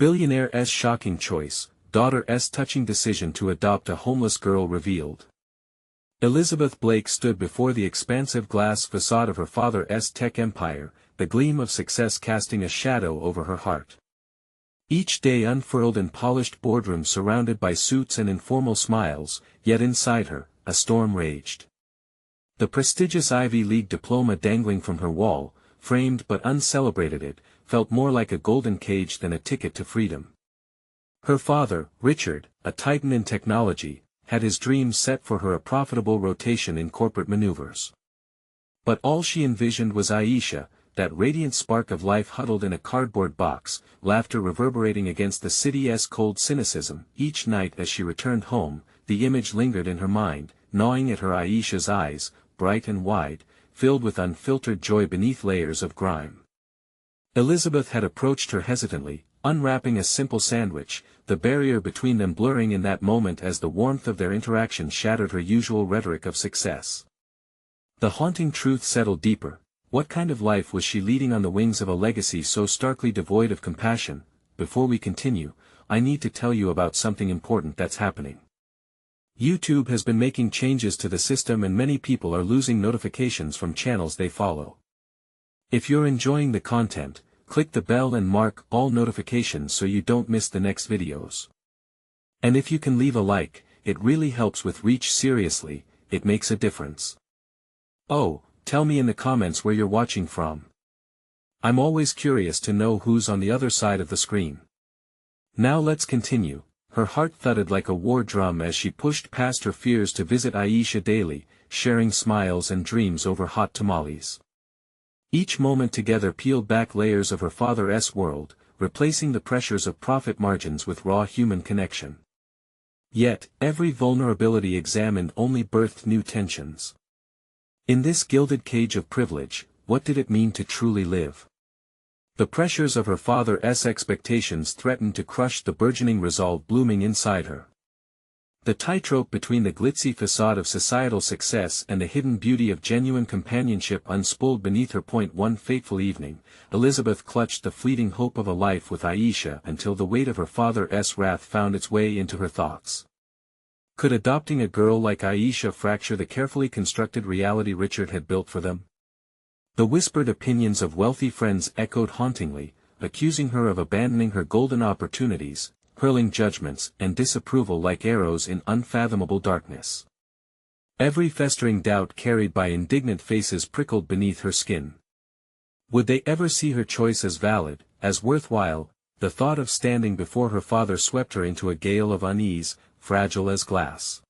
Billionaire's shocking choice, daughter's touching decision to adopt a homeless girl revealed. Elizabeth Blake stood before the expansive glass facade of her father's tech empire, the gleam of success casting a shadow over her heart. Each day unfurled in polished boardrooms surrounded by suits and informal smiles, yet inside her, a storm raged. The prestigious Ivy League diploma dangling from her wall, framed but uncelebrated, felt more like a golden cage than a ticket to freedom. Her father, Richard, a titan in technology, had his dreams set for her a profitable rotation in corporate maneuvers. But all she envisioned was Aisha, that radiant spark of life huddled in a cardboard box, laughter reverberating against the city's cold cynicism. Each night as she returned home, the image lingered in her mind, gnawing at her. Aisha's eyes, bright and wide, filled with unfiltered joy beneath layers of grime. Elizabeth had approached her hesitantly, unwrapping a simple sandwich, the barrier between them blurring in that moment as the warmth of their interaction shattered her usual rhetoric of success. The haunting truth settled deeper. What kind of life was she leading on the wings of a legacy so starkly devoid of compassion? Before we continue, I need to tell you about something important that's happening. YouTube has been making changes to the system and many people are losing notifications from channels they follow. If you're enjoying the content, click the bell and mark all notifications so you don't miss the next videos. And if you can leave a like, it really helps with reach. Seriously, it makes a difference. Oh, tell me in the comments where you're watching from. I'm always curious to know who's on the other side of the screen. Now let's continue. Her heart thudded like a war drum as she pushed past her fears to visit Aisha daily, sharing smiles and dreams over hot tamales. Each moment together peeled back layers of her father's world, replacing the pressures of profit margins with raw human connection. Yet, every vulnerability examined only birthed new tensions. In this gilded cage of privilege, what did it mean to truly live? The pressures of her father's expectations threatened to crush the burgeoning resolve blooming inside her. The tightrope between the glitzy facade of societal success and the hidden beauty of genuine companionship unspooled beneath her. One fateful evening, Elizabeth clutched the fleeting hope of a life with Aisha until the weight of her father's wrath found its way into her thoughts. Could adopting a girl like Aisha fracture the carefully constructed reality Richard had built for them? The whispered opinions of wealthy friends echoed hauntingly, accusing her of abandoning her golden opportunities, hurling judgments and disapproval like arrows in unfathomable darkness. Every festering doubt carried by indignant faces prickled beneath her skin. Would they ever see her choice as valid, as worthwhile? The thought of standing before her father swept her into a gale of unease, fragile as glass.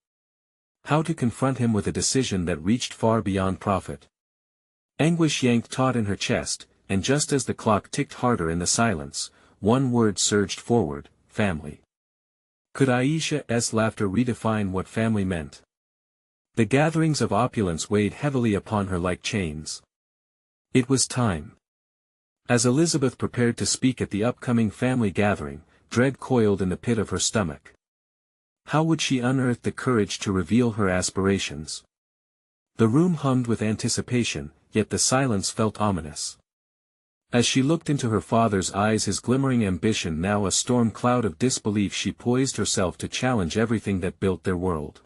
How to confront him with a decision that reached far beyond profit? Anguish yanked taut in her chest, and just as the clock ticked harder in the silence, one word surged forward: family. Could Aisha's laughter redefine what family meant? The gatherings of opulence weighed heavily upon her like chains. It was time. As Elizabeth prepared to speak at the upcoming family gathering, dread coiled in the pit of her stomach. How would she unearth the courage to reveal her aspirations? The room hummed with anticipation, yet the silence felt ominous. As she looked into her father's eyes, his glimmering ambition now a storm cloud of disbelief, she poised herself to challenge everything that built their world.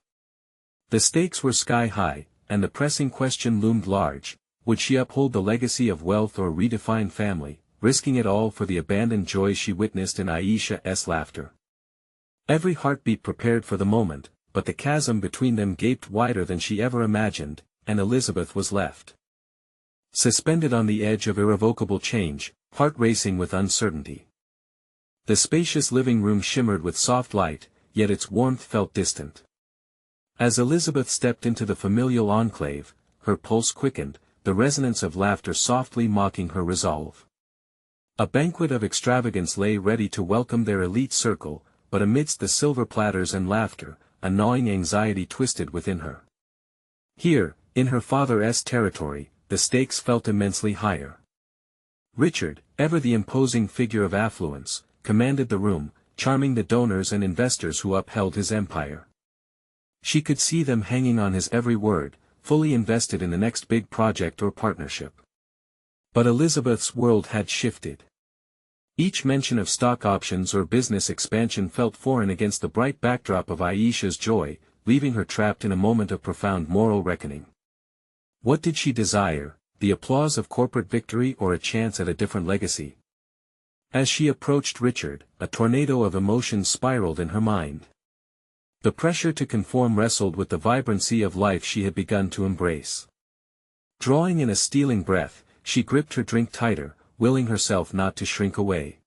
The stakes were sky high, and the pressing question loomed large: would she uphold the legacy of wealth or redefine family, risking it all for the abandoned joy she witnessed in Aisha's laughter? Every heartbeat prepared for the moment, but the chasm between them gaped wider than she ever imagined, and Elizabeth was left suspended on the edge of irrevocable change, heart racing with uncertainty. The spacious living room shimmered with soft light, yet its warmth felt distant. As Elizabeth stepped into the familial enclave, her pulse quickened, the resonance of laughter softly mocking her resolve. A banquet of extravagance lay ready to welcome their elite circle, but amidst the silver platters and laughter, a gnawing anxiety twisted within her. Here, in her father's territory, the stakes felt immensely higher. Richard, ever the imposing figure of affluence, commanded the room, charming the donors and investors who upheld his empire. She could see them hanging on his every word, fully invested in the next big project or partnership. But Elizabeth's world had shifted. Each mention of stock options or business expansion felt foreign against the bright backdrop of Aisha's joy, leaving her trapped in a moment of profound moral reckoning. What did she desire, the applause of corporate victory or a chance at a different legacy? As she approached Richard, a tornado of emotions spiraled in her mind. The pressure to conform wrestled with the vibrancy of life she had begun to embrace. Drawing in a stealing breath, she gripped her drink tighter, willing herself not to shrink away.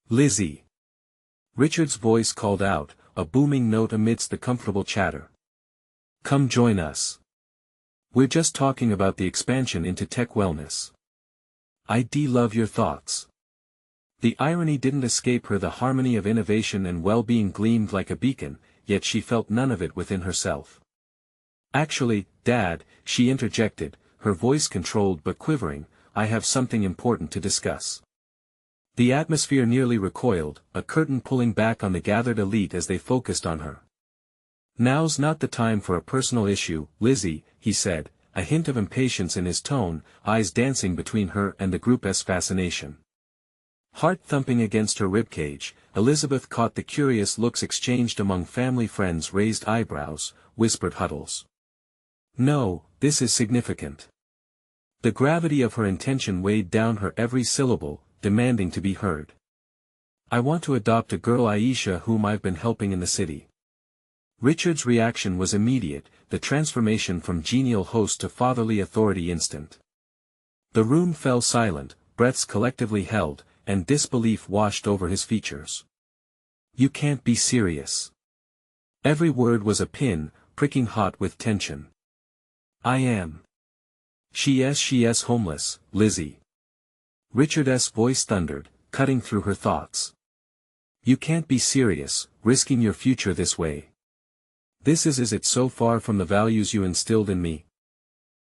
"Lizzie!" Richard's voice called out, a booming note amidst the comfortable chatter. "Come join us. We're just talking about the expansion into tech wellness. I'd love your thoughts." The irony didn't escape her. The harmony of innovation and well-being gleamed like a beacon, yet she felt none of it within herself. "Actually, Dad," she interjected, her voice controlled but quivering, "I have something important to discuss." The atmosphere nearly recoiled, a curtain pulling back on the gathered elite as they focused on her. "Now's not the time for a personal issue, Lizzie," he said, a hint of impatience in his tone, eyes dancing between her and the group's fascination. Heart thumping against her ribcage, Elizabeth caught the curious looks exchanged among family friends. Raised eyebrows, whispered huddles. "No, this is significant." The gravity of her intention weighed down her every syllable, demanding to be heard. "I want to adopt a girl, Aisha, whom I've been helping in the city." Richard's reaction was immediate, the transformation from genial host to fatherly authority instant. The room fell silent, breaths collectively held, and disbelief washed over his features. "You can't be serious." Every word was a pin, pricking hot with tension. "I am. She's homeless, Lizzie." Richard's voice thundered, cutting through her thoughts. "You can't be serious, risking your future this way. This is it so far from the values you instilled in me?"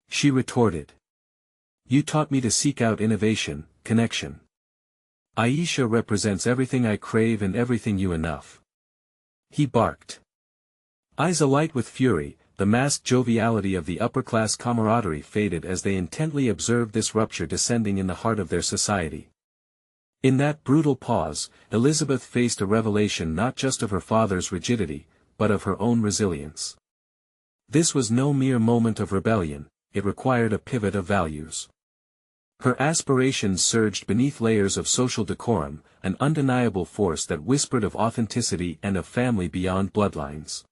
She retorted. "You taught me to seek out innovation, connection. Aisha represents everything I crave and everything you enough." He barked. Eyes alight with fury, the masked joviality of the upper-class camaraderie faded as they intently observed this rupture descending in the heart of their society. In that brutal pause, Elizabeth faced a revelation not just of her father's rigidity, but of her own resilience. This was no mere moment of rebellion, it required a pivot of values. Her aspirations surged beneath layers of social decorum, an undeniable force that whispered of authenticity and of family beyond bloodlines.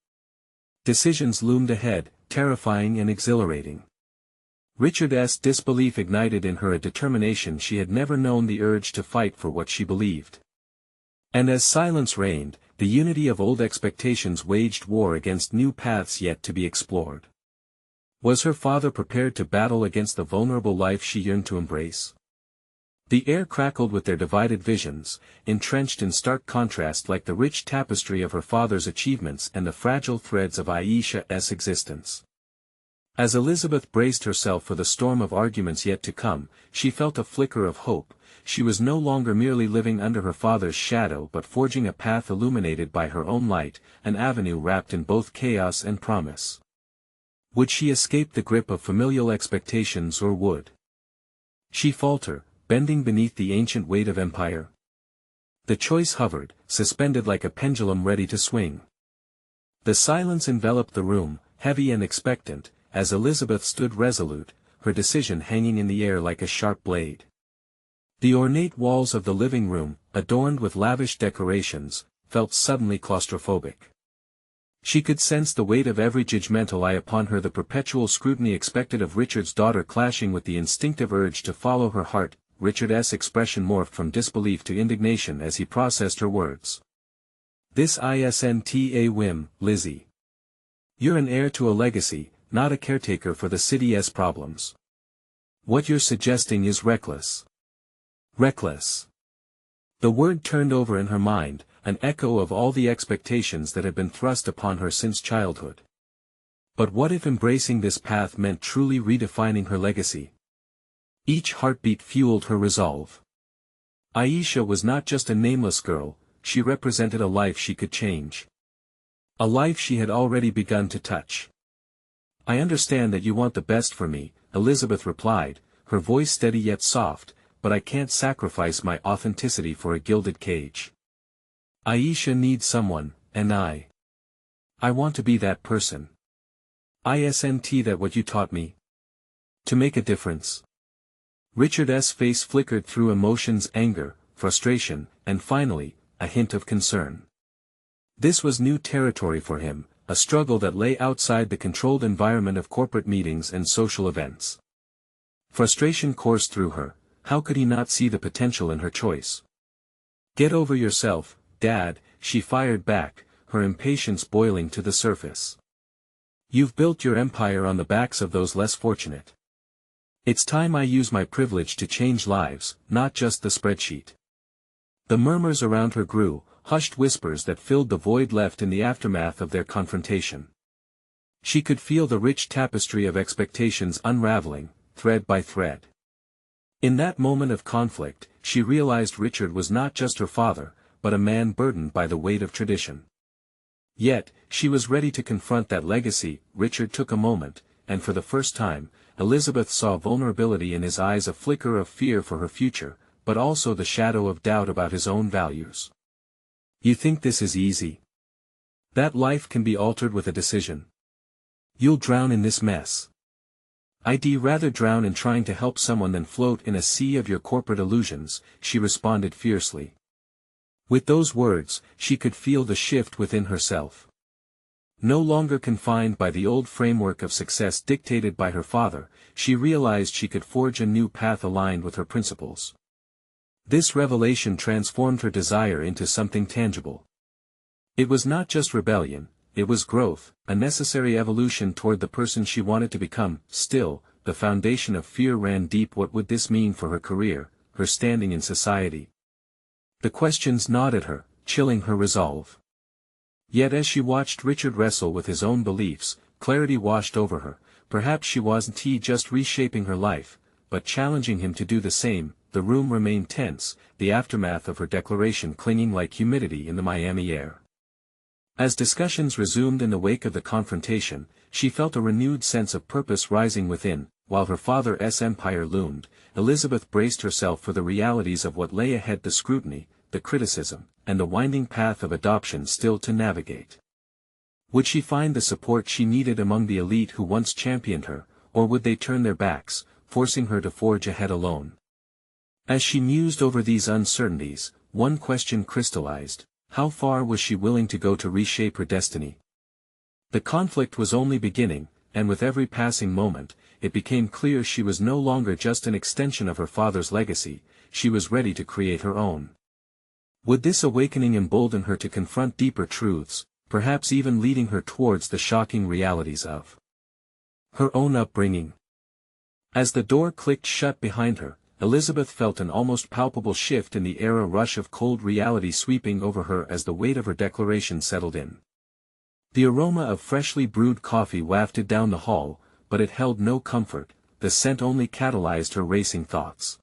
Decisions loomed ahead, terrifying and exhilarating. Richard's disbelief ignited in her a determination she had never known, the urge to fight for what she believed. And as silence reigned, the unity of old expectations waged war against new paths yet to be explored. Was her father prepared to battle against the vulnerable life she yearned to embrace? The air crackled with their divided visions, entrenched in stark contrast like the rich tapestry of her father's achievements and the fragile threads of Aisha's existence. As Elizabeth braced herself for the storm of arguments yet to come, she felt a flicker of hope. She was no longer merely living under her father's shadow but forging a path illuminated by her own light, an avenue wrapped in both chaos and promise. Would she escape the grip of familial expectations, or would she falter, bending beneath the ancient weight of empire? The choice hovered, suspended like a pendulum ready to swing. The silence enveloped the room, heavy and expectant, as Elizabeth stood resolute, her decision hanging in the air like a sharp blade. The ornate walls of the living room, adorned with lavish decorations, felt suddenly claustrophobic. She could sense the weight of every judgmental eye upon her, the perpetual scrutiny expected of Richard's daughter clashing with the instinctive urge to follow her heart. Richard's expression morphed from disbelief to indignation as he processed her words. "This isn't a whim, Lizzie. You're an heir to a legacy, not a caretaker for the city's problems. What you're suggesting is reckless." Reckless. The word turned over in her mind, an echo of all the expectations that had been thrust upon her since childhood. But what if embracing this path meant truly redefining her legacy? Each heartbeat fueled her resolve. Aisha was not just a nameless girl, she represented a life she could change. A life she had already begun to touch. "I understand that you want the best for me," Elizabeth replied, her voice steady yet soft, but I can't sacrifice my authenticity for a gilded cage. Aisha needs someone, and I want to be that person. Isn't that what you taught me? To make a difference. Richard's face flickered through emotions: anger, frustration, and finally, a hint of concern. This was new territory for him, a struggle that lay outside the controlled environment of corporate meetings and social events. Frustration coursed through her. How could he not see the potential in her choice? Get over yourself, Dad, she fired back, her impatience boiling to the surface. You've built your empire on the backs of those less fortunate. It's time I use my privilege to change lives, not just the spreadsheet. The murmurs around her grew, hushed whispers that filled the void left in the aftermath of their confrontation. She could feel the rich tapestry of expectations unraveling, thread by thread. In that moment of conflict, she realized Richard was not just her father, but a man burdened by the weight of tradition. Yet, she was ready to confront that legacy. Richard took a moment, and for the first time, Elizabeth saw vulnerability in his eyes, a flicker of fear for her future, but also the shadow of doubt about his own values. You think this is easy? That life can be altered with a decision? You'll drown in this mess. I'd rather drown in trying to help someone than float in a sea of your corporate illusions, she responded fiercely. With those words, she could feel the shift within herself. No longer confined by the old framework of success dictated by her father, she realized she could forge a new path aligned with her principles. This revelation transformed her desire into something tangible. It was not just rebellion, it was growth, a necessary evolution toward the person she wanted to become. Still, the foundation of fear ran deep. What would this mean for her career, her standing in society? The questions gnawed at her, chilling her resolve. Yet as she watched Richard wrestle with his own beliefs, clarity washed over her. Perhaps she wasn't just reshaping her life, but challenging him to do the same. The room remained tense, the aftermath of her declaration clinging like humidity in the Miami air. As discussions resumed in the wake of the confrontation, she felt a renewed sense of purpose rising within. While her father's empire loomed, Elizabeth braced herself for the realities of what lay ahead: the scrutiny, the criticism, and the winding path of adoption still to navigate. Would she find the support she needed among the elite who once championed her, or would they turn their backs, forcing her to forge ahead alone? As she mused over these uncertainties, one question crystallized: how far was she willing to go to reshape her destiny? The conflict was only beginning, and with every passing moment, it became clear she was no longer just an extension of her father's legacy, she was ready to create her own. Would this awakening embolden her to confront deeper truths, perhaps even leading her towards the shocking realities of her own upbringing? As the door clicked shut behind her, Elizabeth felt an almost palpable shift in the air, a rush of cold reality sweeping over her as the weight of her declaration settled in. The aroma of freshly brewed coffee wafted down the hall, but it held no comfort. The scent only catalyzed her racing thoughts.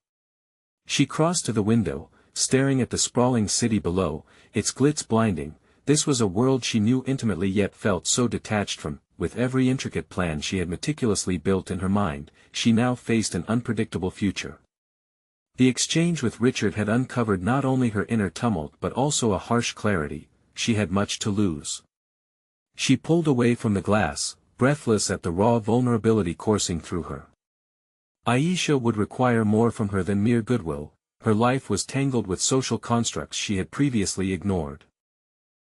She crossed to the window, staring at the sprawling city below, its glitz blinding. This was a world she knew intimately yet felt so detached from. With every intricate plan she had meticulously built in her mind, she now faced an unpredictable future. The exchange with Richard had uncovered not only her inner tumult but also a harsh clarity: she had much to lose. She pulled away from the glass, breathless at the raw vulnerability coursing through her. Aisha would require more from her than mere goodwill. Her life was tangled with social constructs she had previously ignored.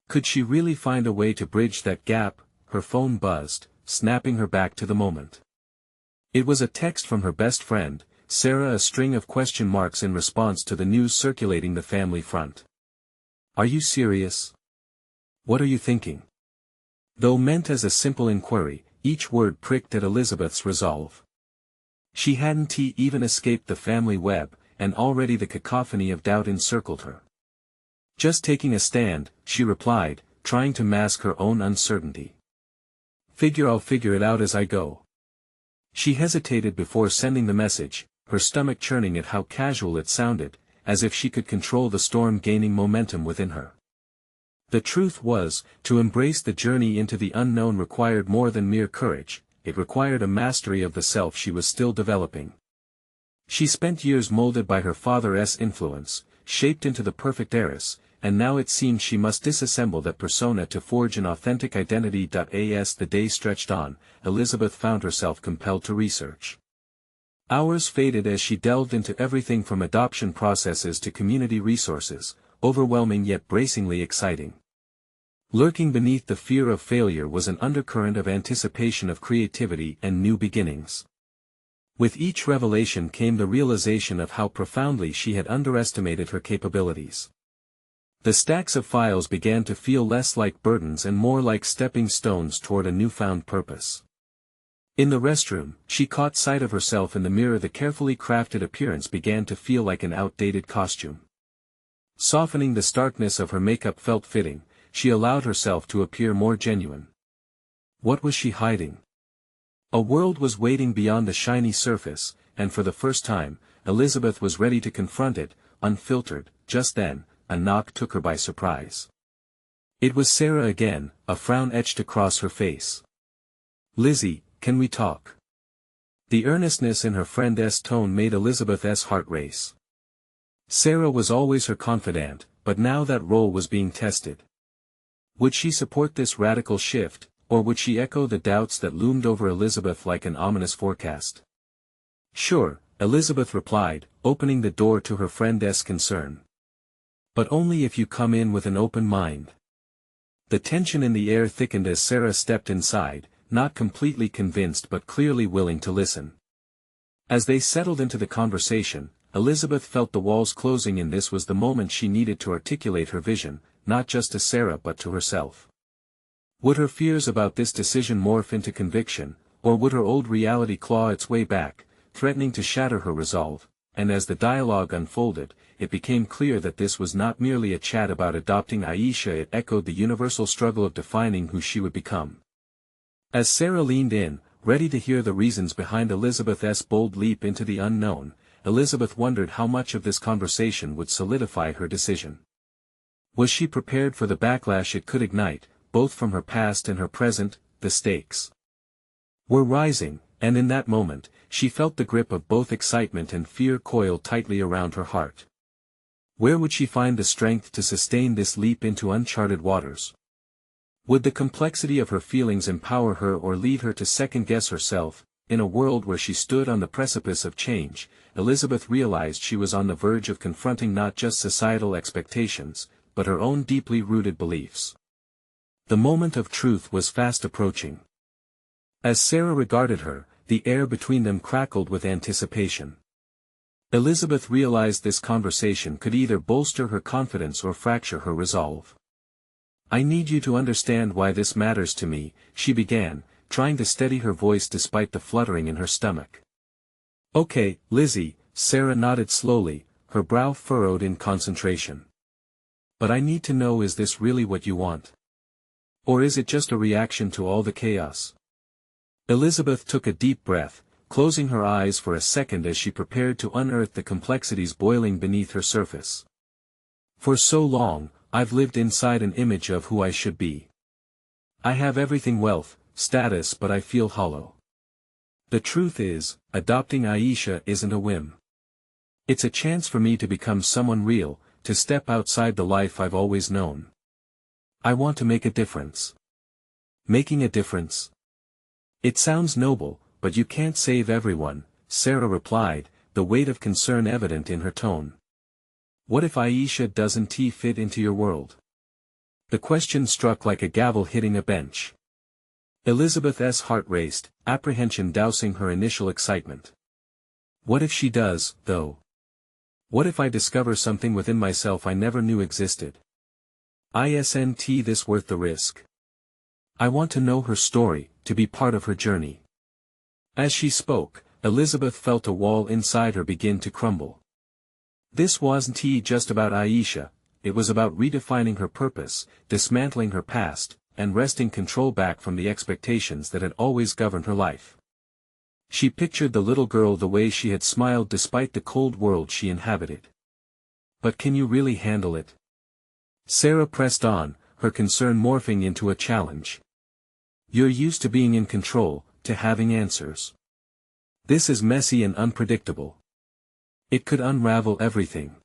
Could she really find a way to bridge that gap? Her phone buzzed, snapping her back to the moment. It was a text from her best friend, Sarah, a string of question marks in response to the news circulating the family front. Are you serious? What are you thinking? Though meant as a simple inquiry, each word pricked at Elizabeth's resolve. She hadn't even escaped the family web, and already the cacophony of doubt encircled her. Just taking a stand, she replied, trying to mask her own uncertainty. I'll figure it out as I go. She hesitated before sending the message, her stomach churning at how casual it sounded, as if she could control the storm gaining momentum within her. The truth was, to embrace the journey into the unknown required more than mere courage, it required a mastery of the self she was still developing. She spent years molded by her father's influence, shaped into the perfect heiress, and now it seemed she must disassemble that persona to forge an authentic identity. As the day stretched on, Elizabeth found herself compelled to research. Hours faded as she delved into everything from adoption processes to community resources, overwhelming yet bracingly exciting. Lurking beneath the fear of failure was an undercurrent of anticipation of creativity and new beginnings. With each revelation came the realization of how profoundly she had underestimated her capabilities. The stacks of files began to feel less like burdens and more like stepping stones toward a newfound purpose. In the restroom, she caught sight of herself in the mirror. The carefully crafted appearance began to feel like an outdated costume. Softening the starkness of her makeup felt fitting, she allowed herself to appear more genuine. What was she hiding? A world was waiting beyond the shiny surface, and for the first time, Elizabeth was ready to confront it, unfiltered. Just then, a knock took her by surprise. It was Sarah again, a frown etched across her face. "Lizzie, can we talk?" The earnestness in her friend's tone made Elizabeth's heart race. Sarah was always her confidant, but now that role was being tested. Would she support this radical shift, or would she echo the doubts that loomed over Elizabeth like an ominous forecast? "Sure," Elizabeth replied, opening the door to her friend's concern. "But only if you come in with an open mind." The tension in the air thickened as Sarah stepped inside, not completely convinced but clearly willing to listen. As they settled into the conversation, Elizabeth felt the walls closing in. This was the moment she needed to articulate her vision, not just to Sarah but to herself. Would her fears about this decision morph into conviction, or would her old reality claw its way back, threatening to shatter her resolve? And as the dialogue unfolded, it became clear that this was not merely a chat about adopting Aisha. It echoed the universal struggle of defining who she would become. As Sarah leaned in, ready to hear the reasons behind Elizabeth's bold leap into the unknown, Elizabeth wondered how much of this conversation would solidify her decision. Was she prepared for the backlash it could ignite, both from her past and her present? The stakes were rising, and in that moment, she felt the grip of both excitement and fear coil tightly around her heart. Where would she find the strength to sustain this leap into uncharted waters? Would the complexity of her feelings empower her or lead her to second-guess herself? In a world where she stood on the precipice of change, Elizabeth realized she was on the verge of confronting not just societal expectations, but her own deeply rooted beliefs. The moment of truth was fast approaching. As Sarah regarded her, the air between them crackled with anticipation. Elizabeth realized this conversation could either bolster her confidence or fracture her resolve. "I need you to understand why this matters to me," she began, trying to steady her voice despite the fluttering in her stomach. "Okay, Lizzie," Sarah nodded slowly, her brow furrowed in concentration. "But I need to know, is this really what you want? Or is it just a reaction to all the chaos?" Elizabeth took a deep breath, closing her eyes for a second as she prepared to unearth the complexities boiling beneath her surface. "For so long, I've lived inside an image of who I should be. I have everything, wealth, status, but I feel hollow. The truth is, adopting Aisha isn't a whim. It's a chance for me to become someone real, to step outside the life I've always known. I want to make a difference." "Making a difference? It sounds noble, but you can't save everyone," Sarah replied, the weight of concern evident in her tone. "What if Aisha doesn't fit into your world?" The question struck like a gavel hitting a bench. Elizabeth's heart raced, apprehension dousing her initial excitement. "What if she does, though? What if I discover something within myself I never knew existed? Isn't this worth the risk? I want to know her story, to be part of her journey." As she spoke, Elizabeth felt a wall inside her begin to crumble. This wasn't just about Aisha, it was about redefining her purpose, dismantling her past, and wresting control back from the expectations that had always governed her life. She pictured the little girl the way she had smiled despite the cold world she inhabited. "But can you really handle it?" Sarah pressed on, her concern morphing into a challenge. "You're used to being in control, to having answers. This is messy and unpredictable. It could unravel everything.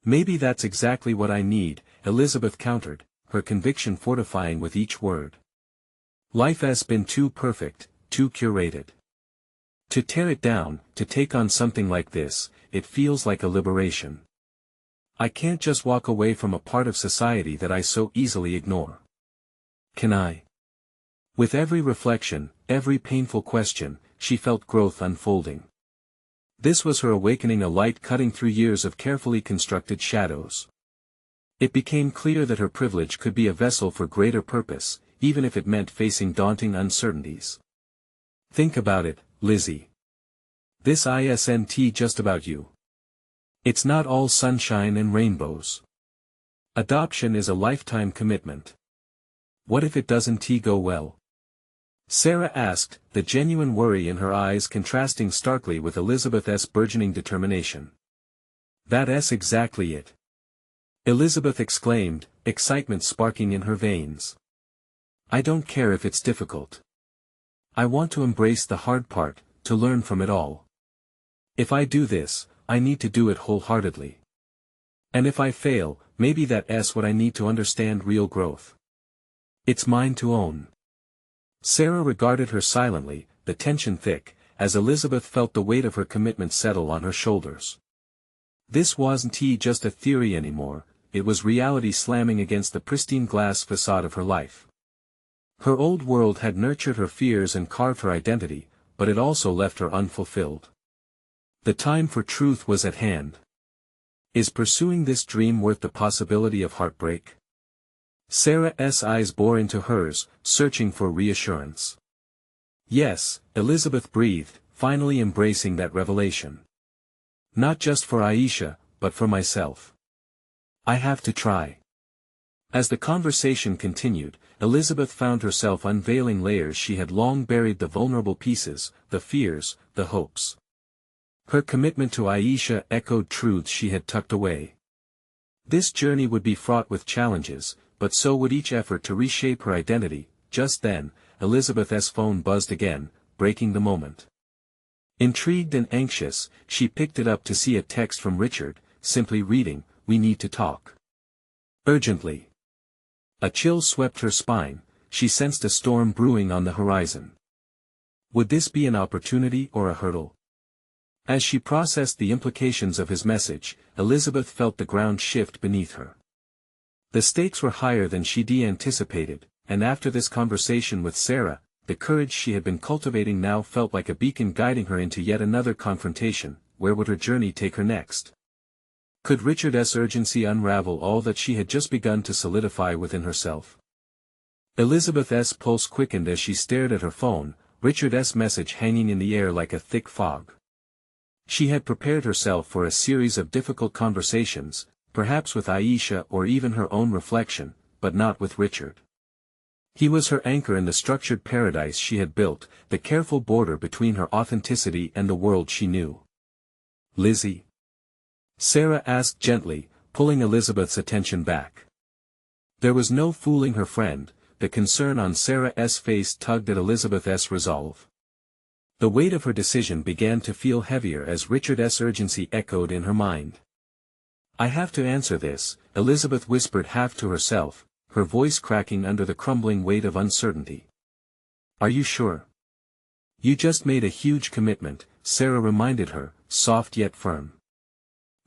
Maybe that's exactly what I need, Elizabeth countered, her conviction fortifying with each word. Life has been too perfect, too curated. To tear it down, to take on something like this, it feels like a liberation. I can't just walk away from a part of society that I so easily ignore. Can I? With every reflection, every painful question, she felt growth unfolding. This was her awakening, a light cutting through years of carefully constructed shadows. It became clear that her privilege could be a vessel for greater purpose, even if it meant facing daunting uncertainties. Think about it, Lizzie. This isn't just about you. It's not all sunshine and rainbows. Adoption is a lifetime commitment. What if it doesn't go well? Sarah asked, the genuine worry in her eyes contrasting starkly with Elizabeth's burgeoning determination. That's exactly it. Elizabeth exclaimed, excitement sparking in her veins. I don't care if it's difficult. I want to embrace the hard part, to learn from it all. If I do this, I need to do it wholeheartedly. And if I fail, maybe that's what I need to understand real growth. It's mine to own. Sarah regarded her silently, the tension thick, as Elizabeth felt the weight of her commitment settle on her shoulders. This wasn't just a theory anymore, it was reality slamming against the pristine glass facade of her life. Her old world had nurtured her fears and carved her identity, but it also left her unfulfilled. The time for truth was at hand. Is pursuing this dream worth the possibility of heartbreak? Sarah's eyes bore into hers, searching for reassurance. Yes, Elizabeth breathed, finally embracing that revelation. Not just for Aisha, but for myself. I have to try. As the conversation continued, Elizabeth found herself unveiling layers she had long buried, the vulnerable pieces, the fears, the hopes. Her commitment to Aisha echoed truths she had tucked away. This journey would be fraught with challenges, but so would each effort to reshape her identity. Just then, Elizabeth's phone buzzed again, breaking the moment. Intrigued and anxious, she picked it up to see a text from Richard, simply reading, "We need to talk. Urgently." A chill swept her spine, she sensed a storm brewing on the horizon. Would this be an opportunity or a hurdle? As she processed the implications of his message, Elizabeth felt the ground shift beneath her. The stakes were higher than she'd anticipated, and after this conversation with Sarah, the courage she had been cultivating now felt like a beacon guiding her into yet another confrontation. Where would her journey take her next? Could Richard's urgency unravel all that she had just begun to solidify within herself? Elizabeth's pulse quickened as she stared at her phone, Richard's message hanging in the air like a thick fog. She had prepared herself for a series of difficult conversations, perhaps with Aisha or even her own reflection, but not with Richard. He was her anchor in the structured paradise she had built, the careful border between her authenticity and the world she knew. Lizzie? Sarah asked gently, pulling Elizabeth's attention back. There was no fooling her friend, the concern on Sarah's face tugged at Elizabeth's resolve. The weight of her decision began to feel heavier as Richard's urgency echoed in her mind. I have to answer this, Elizabeth whispered half to herself, her voice cracking under the crumbling weight of uncertainty. Are you sure? You just made a huge commitment, Sarah reminded her, soft yet firm.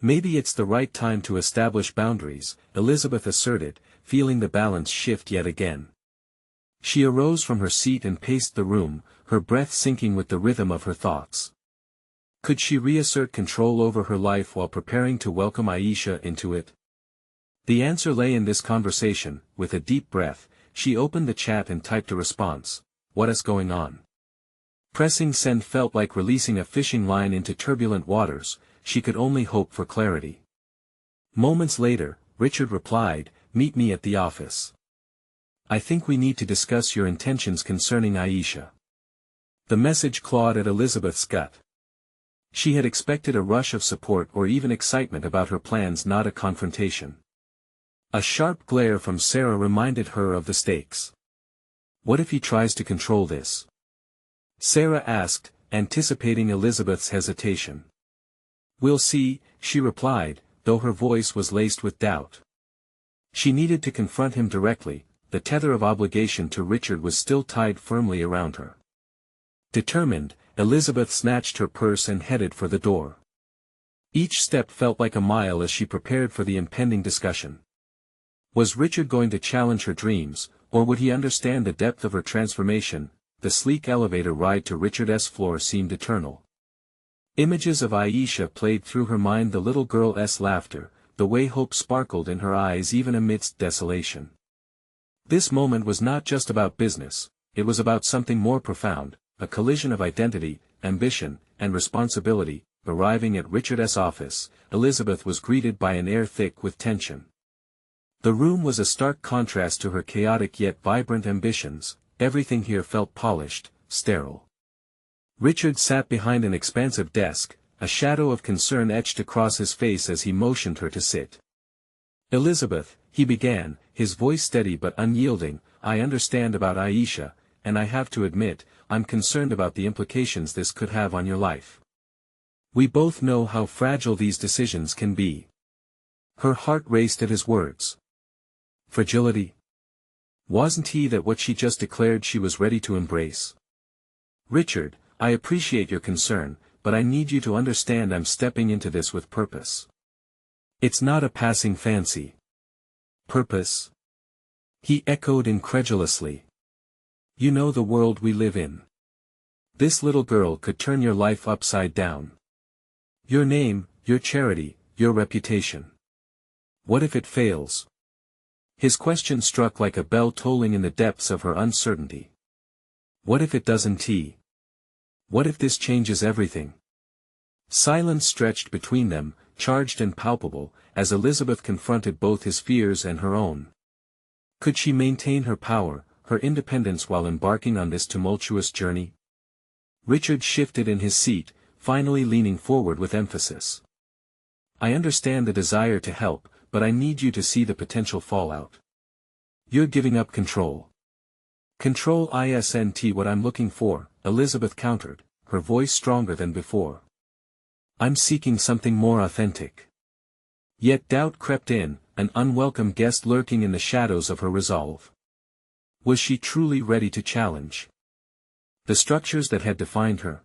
Maybe it's the right time to establish boundaries, Elizabeth asserted, feeling the balance shift yet again. She arose from her seat and paced the room, her breath sinking with the rhythm of her thoughts. Could she reassert control over her life while preparing to welcome Aisha into it? The answer lay in this conversation. With a deep breath, she opened the chat and typed a response. What is going on? Pressing send felt like releasing a fishing line into turbulent waters, she could only hope for clarity. Moments later, Richard replied, meet me at the office. I think we need to discuss your intentions concerning Aisha. The message clawed at Elizabeth's gut. She had expected a rush of support or even excitement about her plans, not a confrontation. A sharp glare from Sarah reminded her of the stakes. What if he tries to control this? Sarah asked, anticipating Elizabeth's hesitation. "We'll see," she replied, though her voice was laced with doubt. She needed to confront him directly. The tether of obligation to Richard was still tied firmly around her. Determined, Elizabeth snatched her purse and headed for the door. Each step felt like a mile as she prepared for the impending discussion. Was Richard going to challenge her dreams, or would he understand the depth of her transformation? The sleek elevator ride to Richard's floor seemed eternal. Images of Aisha played through her mind, the little girl's laughter, the way hope sparkled in her eyes even amidst desolation. This moment was not just about business, it was about something more profound, a collision of identity, ambition, and responsibility. Arriving at Richard's office, Elizabeth was greeted by an air thick with tension. The room was a stark contrast to her chaotic yet vibrant ambitions. Everything here felt polished, sterile. Richard sat behind an expansive desk, a shadow of concern etched across his face as he motioned her to sit. "Elizabeth," he began, his voice steady but unyielding, "I understand about Aisha, and I have to admit, I'm concerned about the implications this could have on your life. We both know how fragile these decisions can be." Her heart raced at his words. Fragility? Wasn't he that what she just declared she was ready to embrace? "Richard, I appreciate your concern, but I need you to understand I'm stepping into this with purpose. It's not a passing fancy." "Purpose?" he echoed incredulously. "You know the world we live in. This little girl could turn your life upside down. Your name, your charity, your reputation. What if it fails?" His question struck like a bell tolling in the depths of her uncertainty. "What if it doesn't? What if this changes everything?" Silence stretched between them, charged and palpable, as Elizabeth confronted both his fears and her own. Could she maintain her power, her independence while embarking on this tumultuous journey? Richard shifted in his seat, finally leaning forward with emphasis. "I understand the desire to help, but I need you to see the potential fallout. You're giving up control." "Control isn't what I'm looking for," Elizabeth countered, her voice stronger than before. "I'm seeking something more authentic." Yet doubt crept in, an unwelcome guest lurking in the shadows of her resolve. Was she truly ready to challenge the structures that had defined her?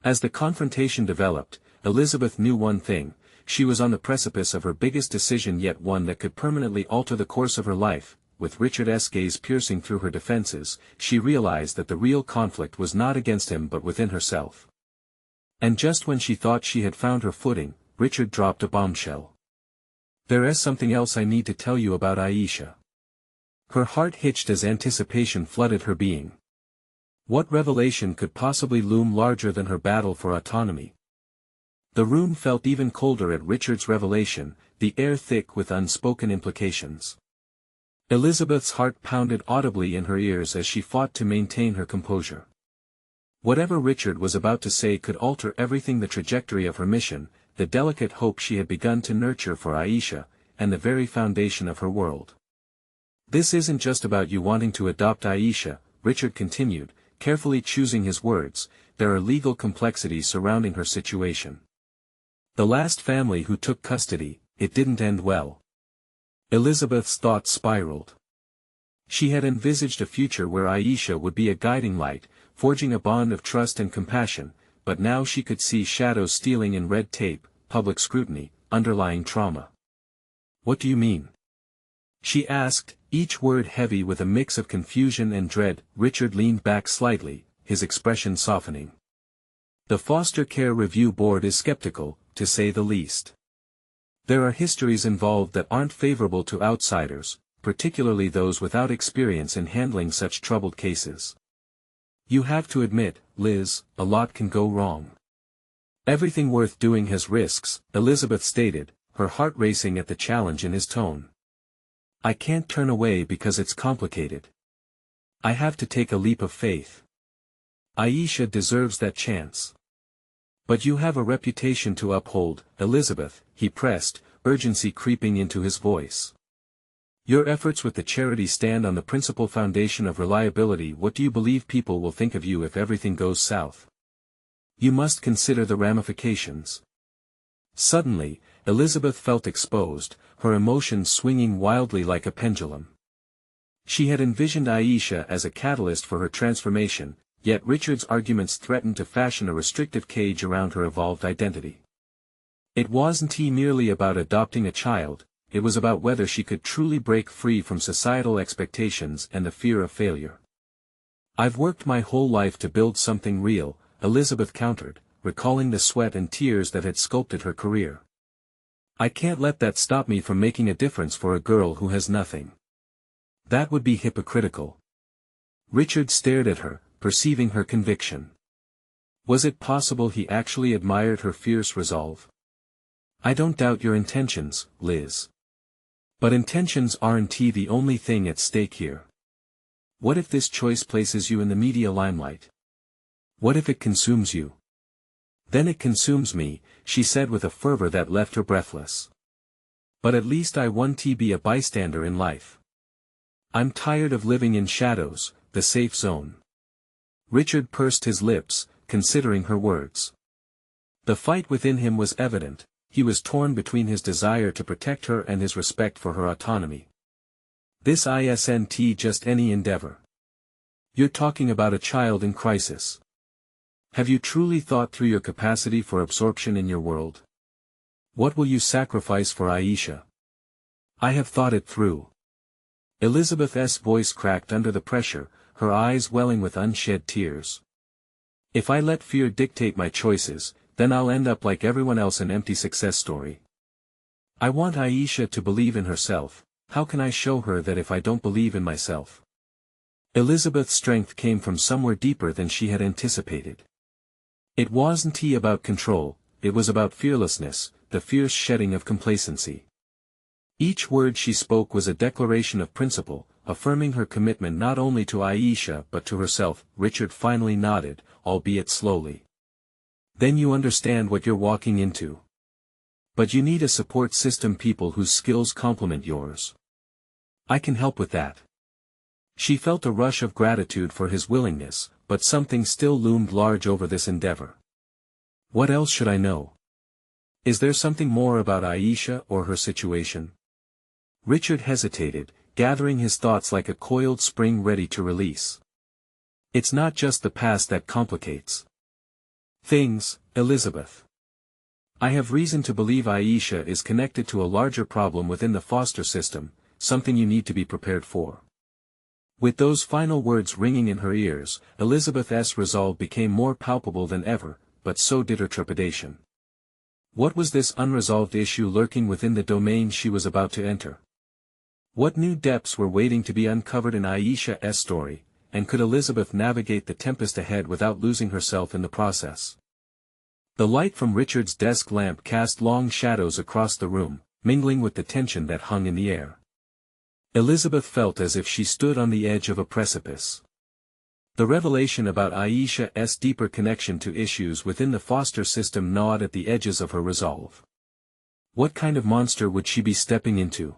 As the confrontation developed, Elizabeth knew one thing: she was on the precipice of her biggest decision, yet one that could permanently alter the course of her life. With Richard's gaze piercing through her defenses, she realized that the real conflict was not against him but within herself. And just when she thought she had found her footing, Richard dropped a bombshell. "There is something else I need to tell you about Aisha." Her heart hitched as anticipation flooded her being. What revelation could possibly loom larger than her battle for autonomy? The room felt even colder at Richard's revelation, the air thick with unspoken implications. Elizabeth's heart pounded audibly in her ears as she fought to maintain her composure. Whatever Richard was about to say could alter everything: the trajectory of her mission, the delicate hope she had begun to nurture for Aisha, and the very foundation of her world. "This isn't just about you wanting to adopt Aisha," Richard continued, carefully choosing his words. "There are legal complexities surrounding her situation. The last family who took custody, it didn't end well." Elizabeth's thoughts spiraled. She had envisaged a future where Aisha would be a guiding light, forging a bond of trust and compassion, but now she could see shadows stealing in: red tape, public scrutiny, underlying trauma. "What do you mean?" she asked, each word heavy with a mix of confusion and dread. Richard leaned back slightly, his expression softening. "The Foster Care Review Board is skeptical, to say the least. There are histories involved that aren't favorable to outsiders, particularly those without experience in handling such troubled cases. You have to admit, Liz, a lot can go wrong." "Everything worth doing has risks," Elizabeth stated, her heart racing at the challenge in his tone. "I can't turn away because it's complicated. I have to take a leap of faith. Aisha deserves that chance." "But you have a reputation to uphold, Elizabeth," he pressed, urgency creeping into his voice. "Your efforts with the charity stand on the principal foundation of reliability. What do you believe people will think of you if everything goes south? You must consider the ramifications." Suddenly, Elizabeth felt exposed, her emotions swinging wildly like a pendulum. She had envisioned Aisha as a catalyst for her transformation, yet Richard's arguments threatened to fashion a restrictive cage around her evolved identity. It wasn't merely about adopting a child, it was about whether she could truly break free from societal expectations and the fear of failure. "I've worked my whole life to build something real," Elizabeth countered, recalling the sweat and tears that had sculpted her career. "I can't let that stop me from making a difference for a girl who has nothing. That would be hypocritical." Richard stared at her, perceiving her conviction. Was it possible he actually admired her fierce resolve? "I don't doubt your intentions, Liz. But intentions aren't the only thing at stake here. What if this choice places you in the media limelight? What if it consumes you?" "Then it consumes me," she said with a fervor that left her breathless. "But at least I want to be a bystander in life. I'm tired of living in shadows, the safe zone." Richard pursed his lips, considering her words. The fight within him was evident, he was torn between his desire to protect her and his respect for her autonomy. "This isn't just any endeavor. You're talking about a child in crisis. Have you truly thought through your capacity for absorption in your world? What will you sacrifice for Aisha?" "I have thought it through." Elizabeth's voice cracked under the pressure, her eyes welling with unshed tears. "If I let fear dictate my choices, then I'll end up like everyone else, an empty success story. I want Aisha to believe in herself. How can I show her that if I don't believe in myself?" Elizabeth's strength came from somewhere deeper than she had anticipated. It wasn't about control, it was about fearlessness, the fierce shedding of complacency. Each word she spoke was a declaration of principle, affirming her commitment not only to Aisha but to herself. Richard finally nodded, albeit slowly. "Then you understand what you're walking into. But you need a support system, people whose skills complement yours. I can help with that." She felt a rush of gratitude for his willingness, but something still loomed large over this endeavor. "What else should I know? Is there something more about Aisha or her situation?" Richard hesitated, gathering his thoughts like a coiled spring ready to release. "It's not just the past that complicates things, Elizabeth. I have reason to believe Aisha is connected to a larger problem within the foster system, something you need to be prepared for." With those final words ringing in her ears, Elizabeth's resolve became more palpable than ever, but so did her trepidation. What was this unresolved issue lurking within the domain she was about to enter? What new depths were waiting to be uncovered in Aisha's story, and could Elizabeth navigate the tempest ahead without losing herself in the process? The light from Richard's desk lamp cast long shadows across the room, mingling with the tension that hung in the air. Elizabeth felt as if she stood on the edge of a precipice. The revelation about Aisha's deeper connection to issues within the foster system gnawed at the edges of her resolve. What kind of monster would she be stepping into?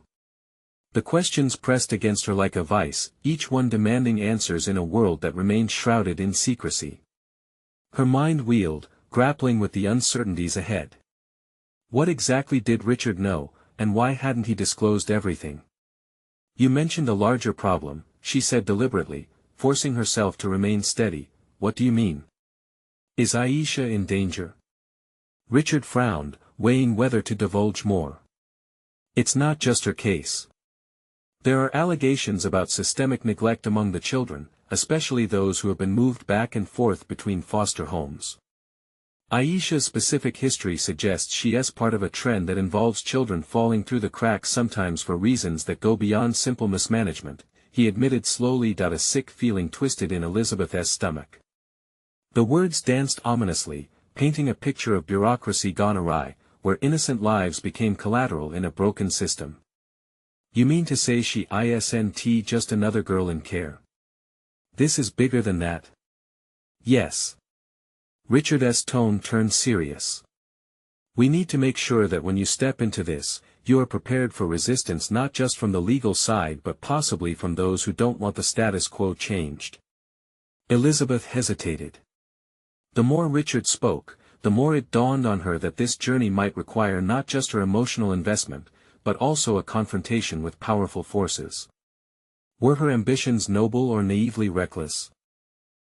The questions pressed against her like a vice, each one demanding answers in a world that remained shrouded in secrecy. Her mind wheeled, grappling with the uncertainties ahead. What exactly did Richard know, and why hadn't he disclosed everything? "You mentioned a larger problem," she said deliberately, forcing herself to remain steady. "What do you mean? Is Aisha in danger?" Richard frowned, weighing whether to divulge more. "It's not just her case. There are allegations about systemic neglect among the children, especially those who have been moved back and forth between foster homes. Aisha's specific history suggests she is part of a trend that involves children falling through the cracks, sometimes for reasons that go beyond simple mismanagement," he admitted slowly. A sick feeling twisted in Elizabeth's stomach. The words danced ominously, painting a picture of bureaucracy gone awry, where innocent lives became collateral in a broken system. "You mean to say she isn't just another girl in care? This is bigger than that?" "Yes." Richard's tone turned serious. "We need to make sure that when you step into this, you are prepared for resistance, not just from the legal side but possibly from those who don't want the status quo changed." Elizabeth hesitated. The more Richard spoke, the more it dawned on her that this journey might require not just her emotional investment, but also a confrontation with powerful forces. Were her ambitions noble or naively reckless?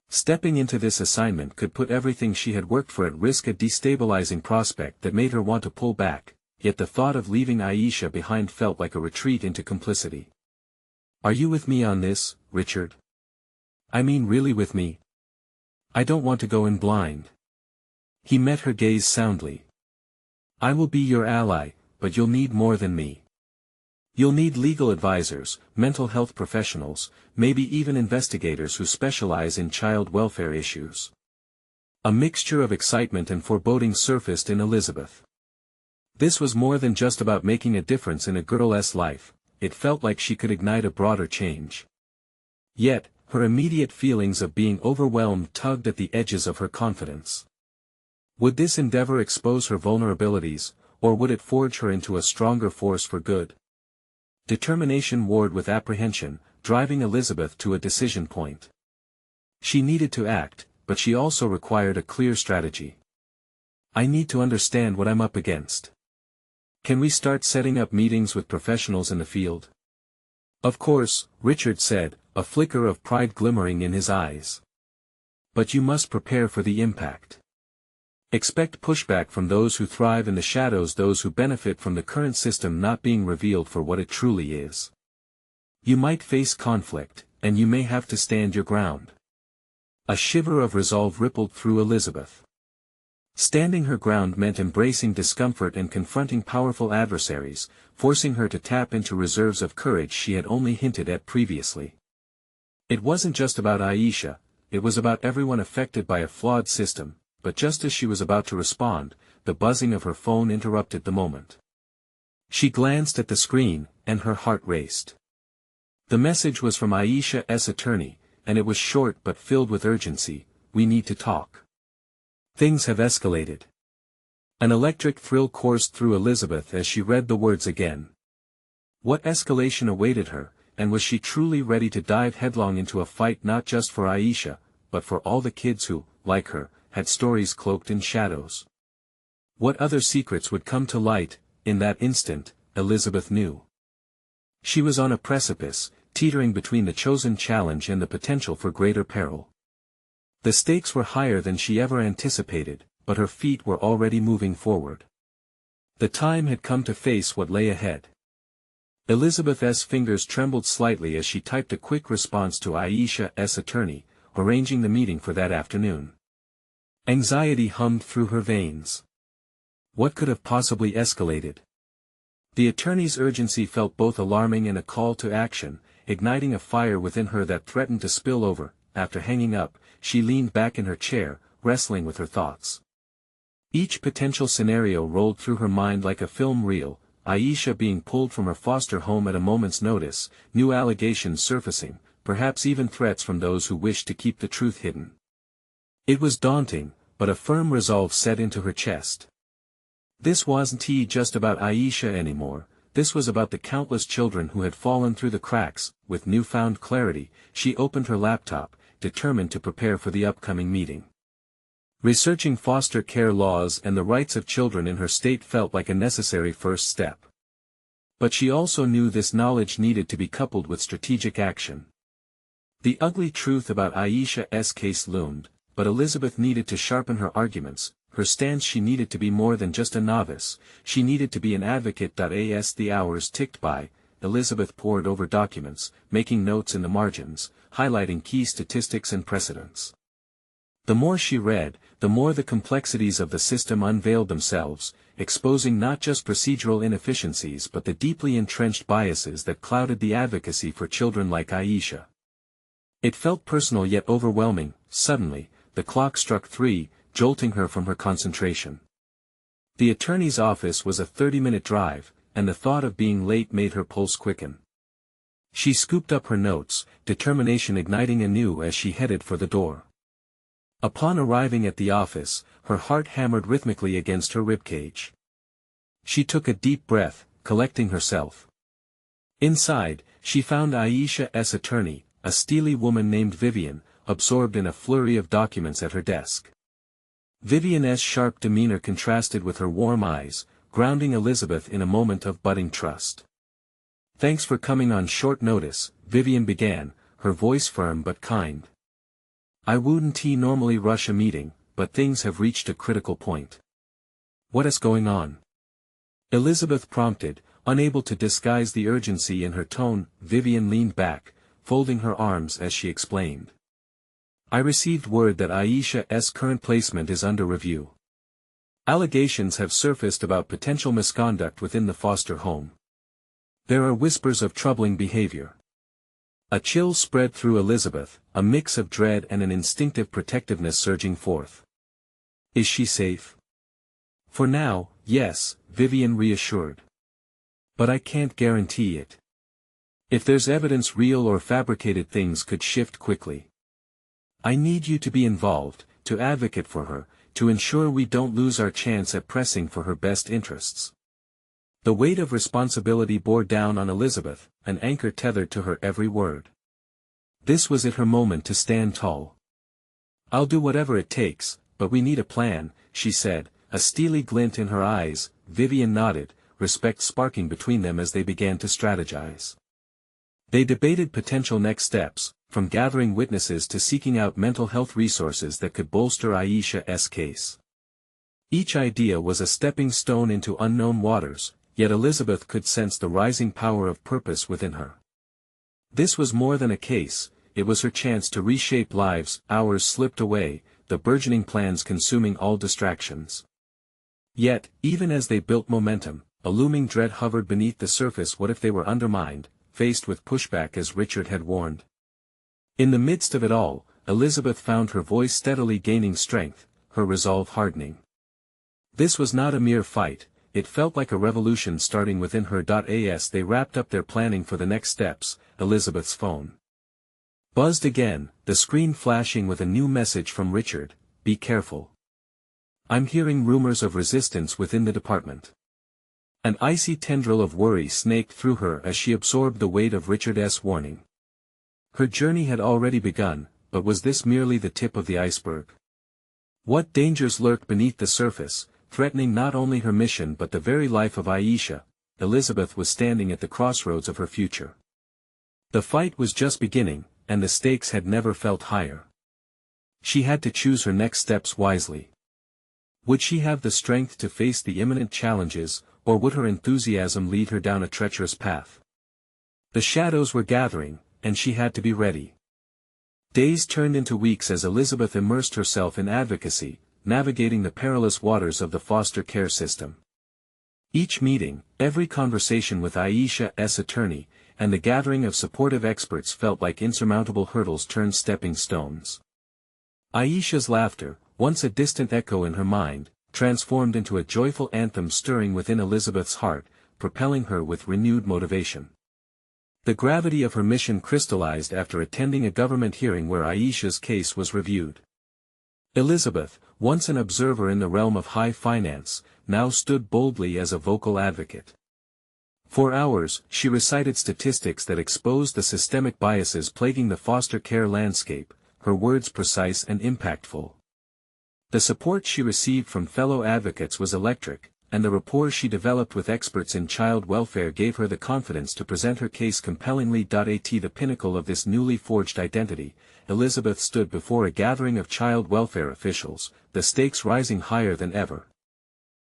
Stepping into this assignment could put everything she had worked for at risk, a destabilizing prospect that made her want to pull back, yet the thought of leaving Aisha behind felt like a retreat into complicity. "Are you with me on this, Richard? I mean really with me? I don't want to go in blind." He met her gaze soundly. "I will be your ally, but you'll need more than me. You'll need legal advisors, mental health professionals, maybe even investigators who specialize in child welfare issues." A mixture of excitement and foreboding surfaced in Elizabeth. This was more than just about making a difference in a girl's life, it felt like she could ignite a broader change. Yet, her immediate feelings of being overwhelmed tugged at the edges of her confidence. Would this endeavor expose her vulnerabilities, or would it forge her into a stronger force for good? Determination warred with apprehension, driving Elizabeth to a decision point. She needed to act, but she also required a clear strategy. "I need to understand what I'm up against. Can we start setting up meetings with professionals in the field?" "Of course," Richard said, a flicker of pride glimmering in his eyes. "But you must prepare for the impact. Expect pushback from those who thrive in the shadows, those who benefit from the current system not being revealed for what it truly is. You might face conflict, and you may have to stand your ground." A shiver of resolve rippled through Elizabeth. Standing her ground meant embracing discomfort and confronting powerful adversaries, forcing her to tap into reserves of courage she had only hinted at previously. It wasn't just about Aisha, it was about everyone affected by a flawed system. But just as she was about to respond, the buzzing of her phone interrupted the moment. She glanced at the screen, and her heart raced. The message was from Aisha's attorney, and it was short but filled with urgency. "We need to talk. Things have escalated." An electric thrill coursed through Elizabeth as she read the words again. What escalation awaited her, and was she truly ready to dive headlong into a fight not just for Aisha, but for all the kids who, like her, had stories cloaked in shadows? What other secrets would come to light? In that instant, Elizabeth knew. She was on a precipice, teetering between the chosen challenge and the potential for greater peril. The stakes were higher than she ever anticipated, but her feet were already moving forward. The time had come to face what lay ahead. Elizabeth's fingers trembled slightly as she typed a quick response to Aisha's attorney, arranging the meeting for that afternoon. Anxiety hummed through her veins. What could have possibly escalated? The attorney's urgency felt both alarming and a call to action, igniting a fire within her that threatened to spill over. After hanging up, she leaned back in her chair, wrestling with her thoughts. Each potential scenario rolled through her mind like a film reel: Aisha being pulled from her foster home at a moment's notice, new allegations surfacing, perhaps even threats from those who wished to keep the truth hidden. It was daunting, but a firm resolve set into her chest. This wasn't just about Aisha anymore, this was about the countless children who had fallen through the cracks. With newfound clarity, she opened her laptop, determined to prepare for the upcoming meeting. Researching foster care laws and the rights of children in her state felt like a necessary first step. But she also knew this knowledge needed to be coupled with strategic action. The ugly truth about Aisha's case loomed, but Elizabeth needed to sharpen her arguments, her stance. She needed to be more than just a novice, she needed to be an advocate. As the hours ticked by, Elizabeth pored over documents, making notes in the margins, highlighting key statistics and precedents. The more she read, the more the complexities of the system unveiled themselves, exposing not just procedural inefficiencies but the deeply entrenched biases that clouded the advocacy for children like Aisha. It felt personal yet overwhelming. Suddenly, the clock struck 3, jolting her from her concentration. The attorney's office was a 30-minute drive, and the thought of being late made her pulse quicken. She scooped up her notes, determination igniting anew as she headed for the door. Upon arriving at the office, her heart hammered rhythmically against her ribcage. She took a deep breath, collecting herself. Inside, she found Aisha's attorney, a steely woman named Vivian, absorbed in a flurry of documents at her desk. Vivian's sharp demeanor contrasted with her warm eyes, grounding Elizabeth in a moment of budding trust. "Thanks for coming on short notice," Vivian began, her voice firm but kind. "I wouldn't normally rush a meeting, but things have reached a critical point." "What is going on?" Elizabeth prompted, unable to disguise the urgency in her tone. Vivian leaned back, folding her arms as she explained. "I received word that Aisha's current placement is under review. Allegations have surfaced about potential misconduct within the foster home. There are whispers of troubling behavior." A chill spread through Elizabeth, a mix of dread and an instinctive protectiveness surging forth. "Is she safe?" "For now, yes," Vivian reassured. "But I can't guarantee it. If there's evidence, real or fabricated, things could shift quickly. I need you to be involved, to advocate for her, to ensure we don't lose our chance at pressing for her best interests." The weight of responsibility bore down on Elizabeth, an anchor tethered to her every word. This was it, her moment to stand tall. "I'll do whatever it takes, but we need a plan," she said, a steely glint in her eyes. Vivian nodded, respect sparking between them as they began to strategize. They debated potential next steps, from gathering witnesses to seeking out mental health resources that could bolster Aisha's case. Each idea was a stepping stone into unknown waters, yet Elizabeth could sense the rising power of purpose within her. This was more than a case, it was her chance to reshape lives. Hours slipped away, the burgeoning plans consuming all distractions. Yet, even as they built momentum, a looming dread hovered beneath the surface. What if they were undermined, faced with pushback as Richard had warned? In the midst of it all, Elizabeth found her voice steadily gaining strength, her resolve hardening. This was not a mere fight, it felt like a revolution starting within her. As they wrapped up their planning for the next steps, Elizabeth's phone buzzed again, the screen flashing with a new message from Richard: "Be careful. I'm hearing rumors of resistance within the department." An icy tendril of worry snaked through her as she absorbed the weight of Richard's warning. Her journey had already begun, but was this merely the tip of the iceberg? What dangers lurked beneath the surface, threatening not only her mission but the very life of Aisha? Elizabeth was standing at the crossroads of her future. The fight was just beginning, and the stakes had never felt higher. She had to choose her next steps wisely. Would she have the strength to face the imminent challenges, or would her enthusiasm lead her down a treacherous path? The shadows were gathering, and she had to be ready. Days turned into weeks as Elizabeth immersed herself in advocacy, navigating the perilous waters of the foster care system. Each meeting, every conversation with Aisha's attorney, and the gathering of supportive experts felt like insurmountable hurdles turned stepping stones. Aisha's laughter, once a distant echo in her mind, transformed into a joyful anthem stirring within Elizabeth's heart, propelling her with renewed motivation. The gravity of her mission crystallized after attending a government hearing where Aisha's case was reviewed. Elizabeth, once an observer in the realm of high finance, now stood boldly as a vocal advocate. For hours, she recited statistics that exposed the systemic biases plaguing the foster care landscape, her words precise and impactful. The support she received from fellow advocates was electric, and the rapport she developed with experts in child welfare gave her the confidence to present her case compellingly. At the pinnacle of this newly forged identity, Elizabeth stood before a gathering of child welfare officials, the stakes rising higher than ever.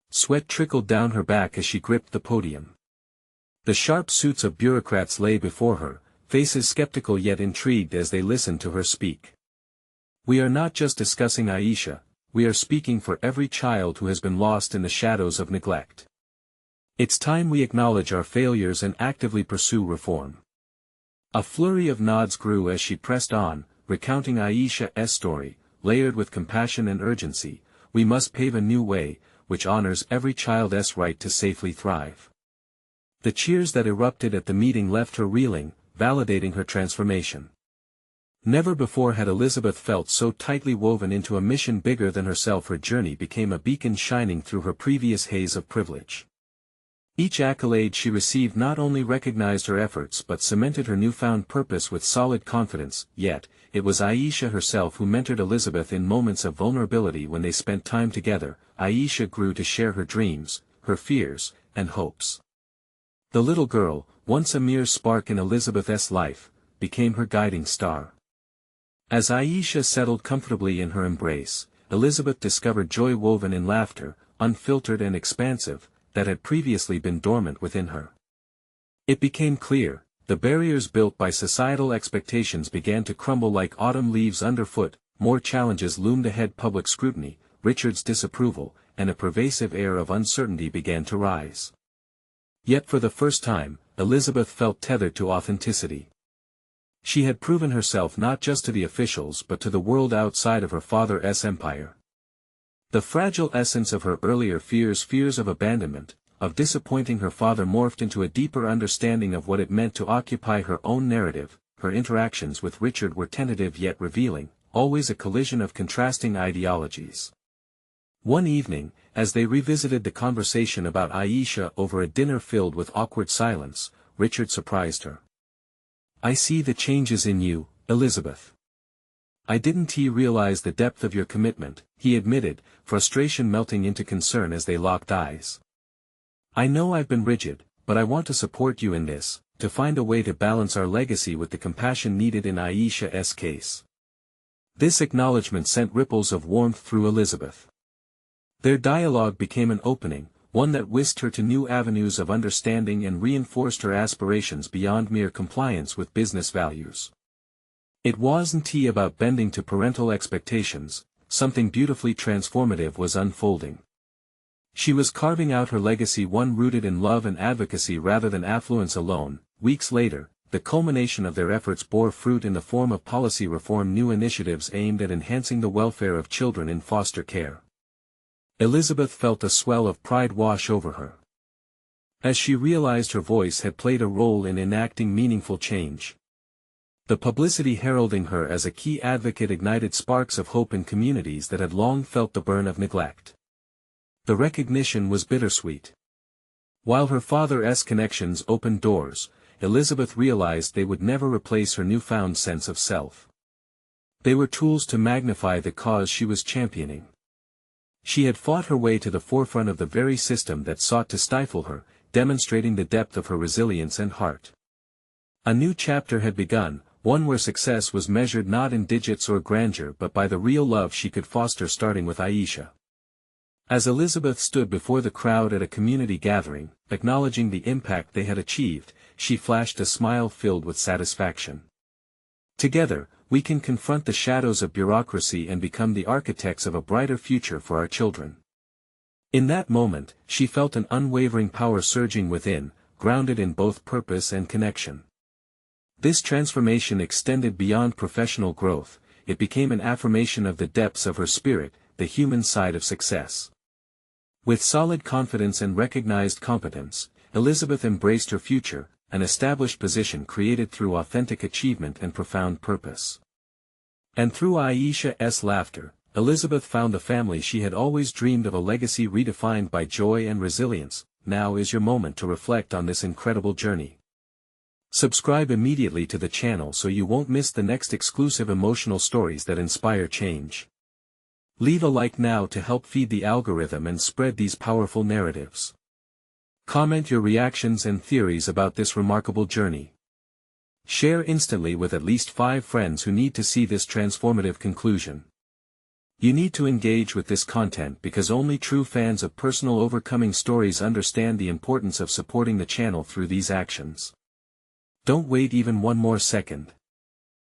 Sweat trickled down her back as she gripped the podium. The sharp suits of bureaucrats lay before her, faces skeptical yet intrigued as they listened to her speak. "We are not just discussing Aisha, we are speaking for every child who has been lost in the shadows of neglect. It's time we acknowledge our failures and actively pursue reform." A flurry of nods grew as she pressed on, recounting Aisha's story, layered with compassion and urgency. "We must pave a new way, which honors every child's right to safely thrive." The cheers that erupted at the meeting left her reeling, validating her transformation. Never before had Elizabeth felt so tightly woven into a mission bigger than herself. Her journey became a beacon shining through her previous haze of privilege. Each accolade she received not only recognized her efforts but cemented her newfound purpose with solid confidence, yet, it was Aisha herself who mentored Elizabeth in moments of vulnerability. When they spent time together, Aisha grew to share her dreams, her fears, and hopes. The little girl, once a mere spark in Elizabeth's life, became her guiding star. As Aisha settled comfortably in her embrace, Elizabeth discovered joy woven in laughter, unfiltered and expansive, that had previously been dormant within her. It became clear, the barriers built by societal expectations began to crumble like autumn leaves underfoot. More challenges loomed ahead: public scrutiny, Richard's disapproval, and a pervasive air of uncertainty began to rise. Yet for the first time, Elizabeth felt tethered to authenticity. She had proven herself not just to the officials but to the world outside of her father's empire. The fragile essence of her earlier fears of abandonment, of disappointing her father, morphed into a deeper understanding of what it meant to occupy her own narrative. Her interactions with Richard were tentative yet revealing, always a collision of contrasting ideologies. One evening, as they revisited the conversation about Aisha over a dinner filled with awkward silence, Richard surprised her. "I see the changes in you, Elizabeth. I didn't realize the depth of your commitment," he admitted, frustration melting into concern as they locked eyes. "I know I've been rigid, but I want to support you in this, to find a way to balance our legacy with the compassion needed in Aisha's case." This acknowledgement sent ripples of warmth through Elizabeth. Their dialogue became an opening, one that whisked her to new avenues of understanding and reinforced her aspirations beyond mere compliance with business values. It wasn't about bending to parental expectations. Something beautifully transformative was unfolding. She was carving out her legacy, one rooted in love and advocacy rather than affluence alone. Weeks later, the culmination of their efforts bore fruit in the form of policy reform, new initiatives aimed at enhancing the welfare of children in foster care. Elizabeth felt a swell of pride wash over her, as she realized her voice had played a role in enacting meaningful change. The publicity heralding her as a key advocate ignited sparks of hope in communities that had long felt the burn of neglect. The recognition was bittersweet. While her father's connections opened doors, Elizabeth realized they would never replace her newfound sense of self. They were tools to magnify the cause she was championing. She had fought her way to the forefront of the very system that sought to stifle her, demonstrating the depth of her resilience and heart. A new chapter had begun, one where success was measured not in digits or grandeur but by the real love she could foster, starting with Aisha. As Elizabeth stood before the crowd at a community gathering, acknowledging the impact they had achieved, she flashed a smile filled with satisfaction. "Together, we can confront the shadows of bureaucracy and become the architects of a brighter future for our children." In that moment, she felt an unwavering power surging within, grounded in both purpose and connection. This transformation extended beyond professional growth. It became an affirmation of the depths of her spirit, the human side of success. With solid confidence and recognized competence, Elizabeth embraced her future, an established position created through authentic achievement and profound purpose. And through Aisha's laughter, Elizabeth found the family she had always dreamed of, a legacy redefined by joy and resilience. Now is your moment to reflect on this incredible journey. Subscribe immediately to the channel so you won't miss the next exclusive emotional stories that inspire change. Leave a like now to help feed the algorithm and spread these powerful narratives. Comment your reactions and theories about this remarkable journey. Share instantly with at least 5 friends who need to see this transformative conclusion. You need to engage with this content because only true fans of personal overcoming stories understand the importance of supporting the channel through these actions. Don't wait even one more second.